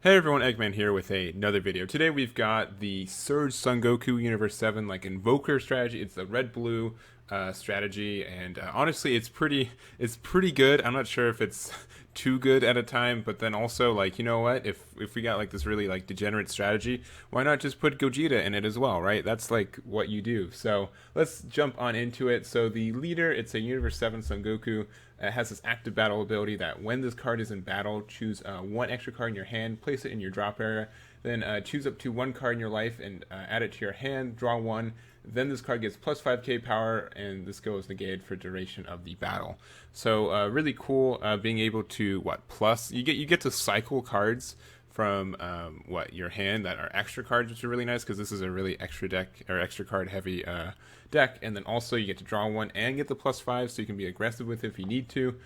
Hey everyone, Eggman here with another video. Today we've got the Surge Son Goku Universe 7 like Invoker strategy. It's the red-blue strategy, and honestly it's pretty good. I'm not sure if it's too good at a time, but then also, like, you know what, if we got like this really like degenerate strategy, why not just put Gogeta in it as well, right? That's like what you do. So let's jump on into it. So the leader, it's a Universe 7 Son Goku. It has this active battle ability that when this card is in battle, choose one extra card in your hand, place it in your drop area, then choose up to one card in your life and add it to your hand, draw one. Then this card gets plus 5k power, and this goes negated for duration of the battle. So really cool, being able to plus you get to cycle cards from your hand that are extra cards, which are really nice because this is a really extra deck or extra card heavy deck. And then also you get to draw one and get the +5, so you can be aggressive with it if you need to.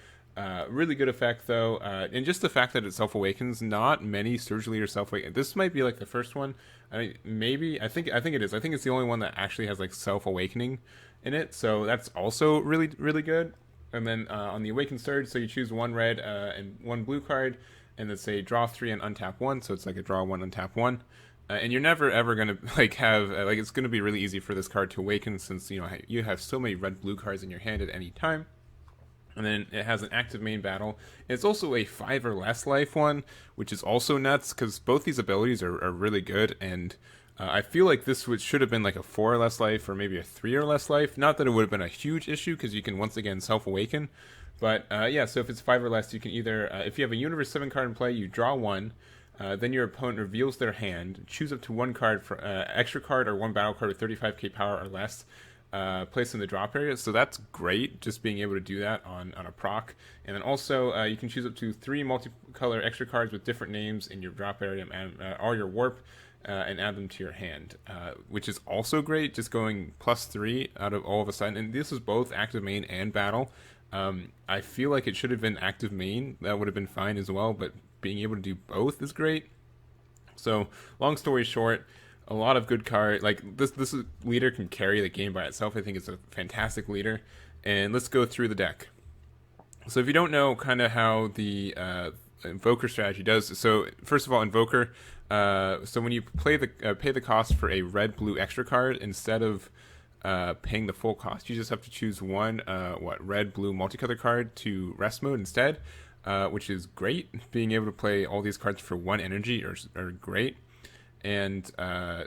Really good effect though, and just the fact that it self awakens. Not many Surge Leaders self awaken. This might be like the first one. I think it is. I think it's the only one that actually has like self awakening in it. So that's also really good. And then on the Awakened Surge, so you choose one red and one blue card, and then say draw 3 and untap 1. So it's like a draw 1, untap 1. And you're never ever gonna like have it's gonna be really easy for this card to awaken, since you have so many red blue cards in your hand at any time. And then it has an active main battle. It's also a 5 or less life one, which is also nuts because both these abilities are really good. And I feel like this should have been like a 4 or less life, or maybe a 3 or less life. Not that it would have been a huge issue because you can once again self awaken. But yeah, so if it's 5 or less, you can either, if you have a Universe 7 card in play, you draw one. Then your opponent reveals their hand, choose up to one card for extra card or one battle card with 35k power or less, placed in the drop area. So that's great, just being able to do that on a proc. And then also you can choose up to 3 multicolor extra cards with different names in your drop area or your warp, and add them to your hand, which is also great, just going +3 out of all of a sudden. And this is both active main and battle. I feel like it should have been active main. That would have been fine as well, but being able to do both is great. So long story short, a lot of good card. Like this leader can carry the game by itself. I think it's a fantastic leader. And let's go through the deck. So if you don't know kind of how the Invoker strategy does, so first of all, Invoker. So when you pay the cost for a red blue extra card, instead of paying the full cost, you just have to choose one red blue multicolor card to rest mode instead, which is great. Being able to play all these cards for 1 energy are great. And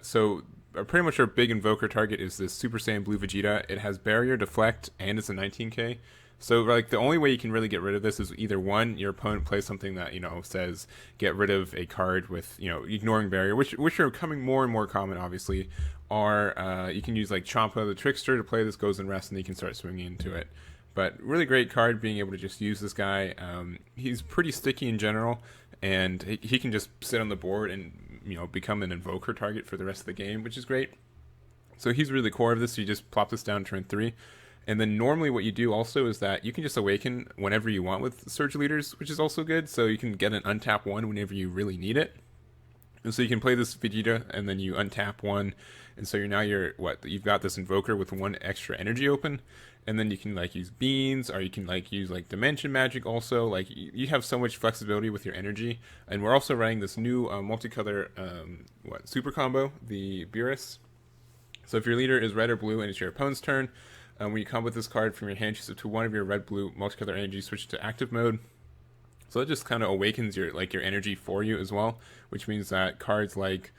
so pretty much our big Invoker target is this Super Saiyan Blue Vegeta. It has Barrier, Deflect, and it's a 19k. So like the only way you can really get rid of this is either one, your opponent plays something that says get rid of a card with ignoring Barrier, which are becoming more and more common, obviously. Or you can use like Champa the Trickster to play this, goes in rest, and you can start swinging into it. But really great card, being able to just use this guy. He's pretty sticky in general, and he can just sit on the board and become an Invoker target for the rest of the game, which is great. So he's really the core of this. So you just plop this down turn 3. And then normally what you do also is that you can just awaken whenever you want with Surge Leaders, which is also good. So you can get an untap 1 whenever you really need it. And so you can play this Vegeta and then you untap 1. And so you've got this Invoker with 1 extra energy open. And then you can like use beans, or you can like use like dimension magic also. Like you have so much flexibility with your energy. And we're also running this new multicolor super combo, the Beerus. So if your leader is red or blue and it's your opponent's turn, when you combo with this card from your hand, choose up to one of your red-blue multicolor energy, switch to active mode. So it just kind of awakens your energy for you as well, which means that cards like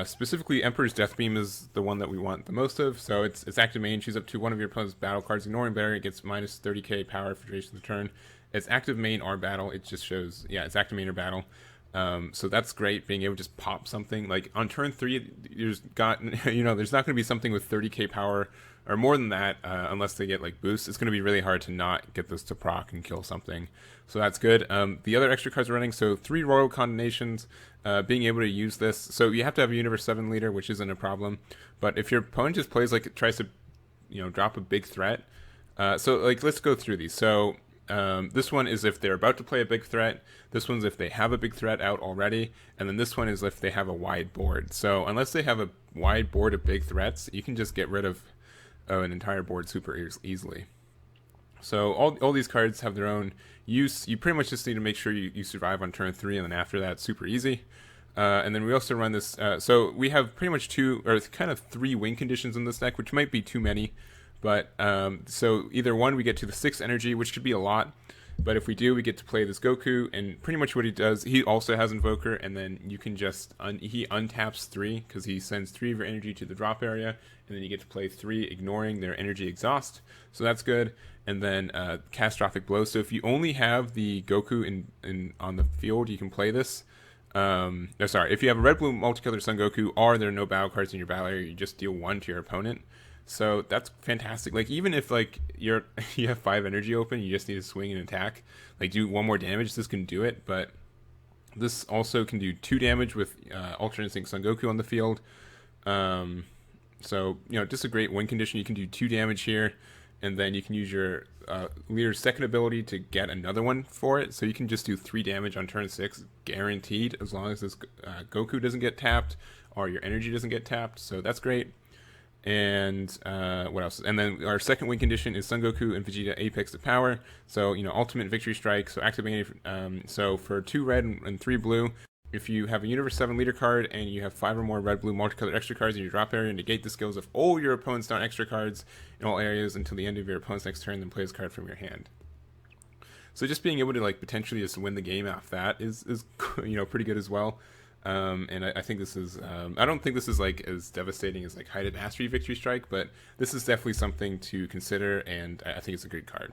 specifically Emperor's Death Beam is the one that we want the most of. So it's active main, choose up to one of your opponent's battle cards, ignoring Barrier, it gets minus 30k power for duration of the turn. It's active main or battle. It just shows, it's active main or battle. So that's great, being able to just pop something like on turn 3. There's not going to be something with 30k power or more than that, unless they get like boosts. It's going to be really hard to not get this to proc and kill something. So that's good. The other extra cards are running, so 3 Royal Condemnations, being able to use this. So you have to have a Universe 7 leader, which isn't a problem. But if your opponent just plays tries to, drop a big threat. So like let's go through these. So this one is if they're about to play a big threat. This one's if they have a big threat out already. And then this one is if they have a wide board. So unless they have a wide board of big threats, you can just get rid of an entire board super easily. So all these cards have their own use. You pretty much just need to make sure you survive on turn 3, and then after that, it's super easy. And then we also run this. So we have pretty much two or kind of three win conditions in this deck, which might be too many. But so either one, we get to the 6 energy, which could be a lot. But if we do, we get to play this Goku, and pretty much what he does, he also has Invoker, and then you can just he untaps 3 because he sends 3 of your energy to the drop area, and then you get to play 3, ignoring their energy exhaust. So that's good. And then Catastrophic Blow. So if you only have the Goku in on the field, you can play this. No, sorry. If you have a red blue multicolor Son Goku, or there are no battle cards in your battle area, you just deal 1 to your opponent. So that's fantastic. Like even if like you have 5 energy open, you just need to swing and attack, like do 1 more damage. This can do it, but this also can do 2 damage with Ultra Instinct Son Goku on the field. So just a great win condition. You can do 2 damage here, and then you can use your leader's second ability to get another one for it. So you can just do 3 damage on turn 6, guaranteed, as long as this Goku doesn't get tapped or your energy doesn't get tapped. So that's great. And what else? And then our second win condition is Son Goku and Vegeta Apex to Power. So ultimate victory strike. So activating. So for 2 red and 3 blue, if you have a Universe 7 leader card and you have 5 or more red blue multicolored extra cards in your drop area, negate the skills of all your opponent's non-extra cards in all areas until the end of your opponent's next turn. Then play this card from your hand. So just being able to like potentially just win the game off that is pretty good as well. And I think this is I don't think this is like as devastating as like Hayden Mastery Victory Strike, but this is definitely something to consider, and I think it's a great card.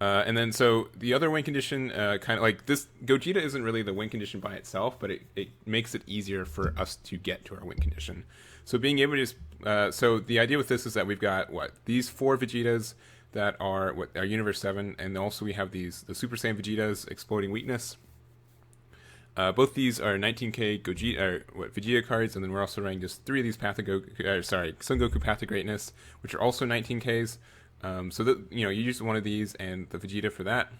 And then so the other win condition, kind of like this, Gogeta isn't really the win condition by itself, but it makes it easier for us to get to our win condition. So being able to just, so the idea with this is that we've got these 4 Vegetas that are our Universe 7, and also we have the Super Saiyan Vegetas, Exploding Weakness. Both these are 19k Vegeta cards, and then we're also running just 3 of these Son Goku Path of Greatness, which are also 19ks. So that you use one of these and the Vegeta for that.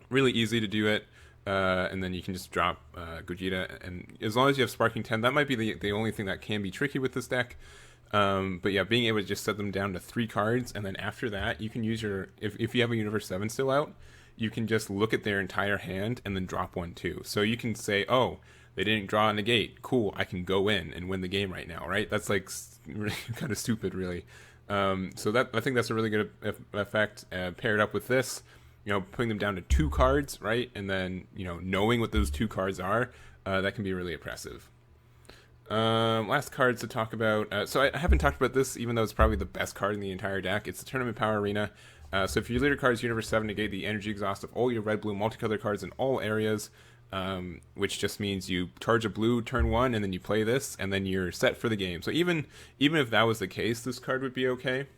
Really easy to do it, and then you can just drop Gogeta, and as long as you have Sparking 10, that might be the only thing that can be tricky with this deck. But yeah, being able to just set them down to 3 cards, and then after that, you can use your if you have a Universe 7 still out, you can just look at their entire hand and then drop 1 too. So you can say, oh, they didn't draw a negate. Cool, I can go in and win the game right now, right? That's like really kind of stupid, really. So that I think that's a really good effect. Paired up with this, putting them down to 2 cards, right? And then knowing what those 2 cards are, that can be really oppressive. Last cards to talk about. So I haven't talked about this, even though it's probably the best card in the entire deck. It's the Tournament Power Arena. So if your leader card is Universe 7, negate the energy exhaust of all your red-blue multicolor cards in all areas, which just means you charge a blue turn 1, and then you play this, and then you're set for the game. So even if that was the case, this card would be okay.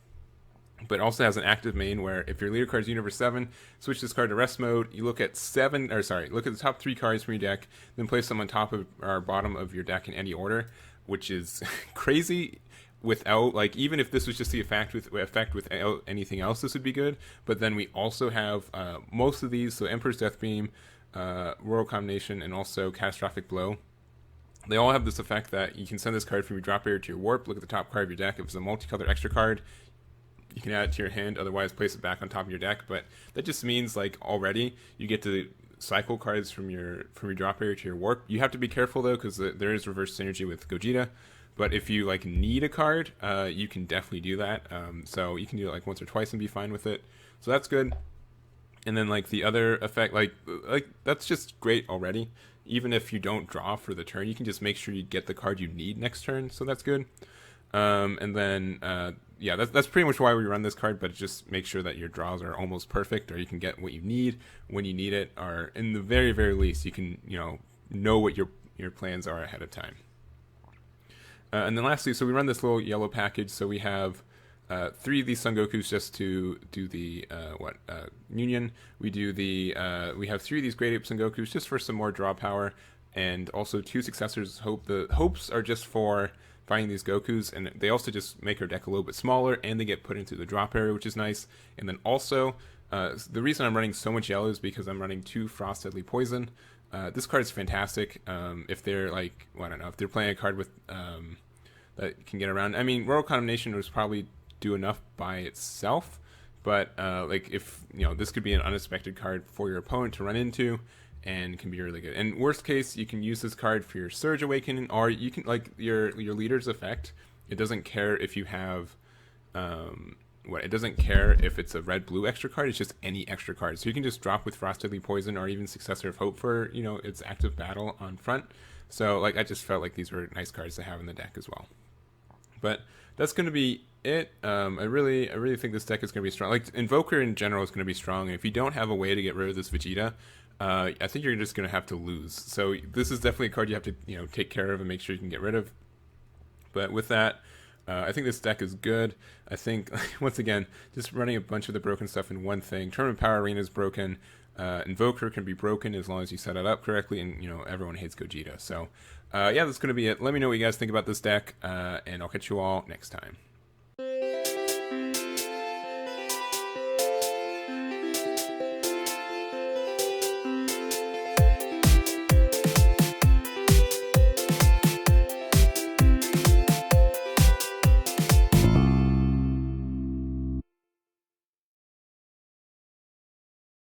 But it also has an active main where if your leader card is Universe 7, switch this card to rest mode. You look at look at the top 3 cards from your deck, then place them on top of or bottom of your deck in any order, which is crazy. Without even if this was just the effect without anything else, this would be good. But then we also have most of these, so Emperor's Death Beam, Royal Combination, and also Catastrophic Blow. They all have this effect that you can send this card from your drop area to your warp. Look at the top card of your deck. If it's a multicolored extra card, you can add it to your hand. Otherwise, place it back on top of your deck. But that just means already you get to cycle cards from your drop area to your warp. You have to be careful though, because there is reverse synergy with Gogeta. But if you need a card, you can definitely do that. So you can do it once or twice and be fine with it. So that's good. And then the other effect, that's just great already. Even if you don't draw for the turn, you can just make sure you get the card you need next turn. So that's good. And then that's pretty much why we run this card. But just make sure that your draws are almost perfect, or you can get what you need when you need it, or in the very, very least, you can know what your plans are ahead of time. And then lastly, so we run this little yellow package. So we have 3 of these Son Gokus just to do the Union. We have 3 of these Great Ape Son Gokus just for some more draw power, and also 2 Successors Hope. The hopes are just for finding these Gokus, and they also just make our deck a little bit smaller, and they get put into the drop area, which is nice. And then also, the reason I'm running so much yellow is because I'm running 2 Frost Deadly Poison. This card is fantastic. If they're if they're playing a card with that can get around. I mean, Royal Condemnation was probably do enough by itself, but if this could be an unexpected card for your opponent to run into, and can be really good. And worst case, you can use this card for your Surge Awakening, or you can, like, your leader's effect. It doesn't care if you have it doesn't care if it's a red-blue extra card. It's just any extra card. So you can just drop with Frostedly Poison or even Successor of Hope for, you know, its active battle on front. So, like, I just felt like these were nice cards to have in the deck as well. But that's going to be it. I really think this deck is going to be strong. Like, Invoker in general is going to be strong. And if you don't have a way to get rid of this Vegeta, I think you're just going to have to lose. So this is definitely a card you have to, you know, take care of and make sure you can get rid of. But with that, I think this deck is good. I think, once again, just running a bunch of the broken stuff in one thing. Tournament Power Arena is broken. Invoker can be broken as long as you set it up correctly, and, you know, everyone hates Gogeta. So, yeah, that's going to be it. Let me know what you guys think about this deck, and I'll catch you all next time.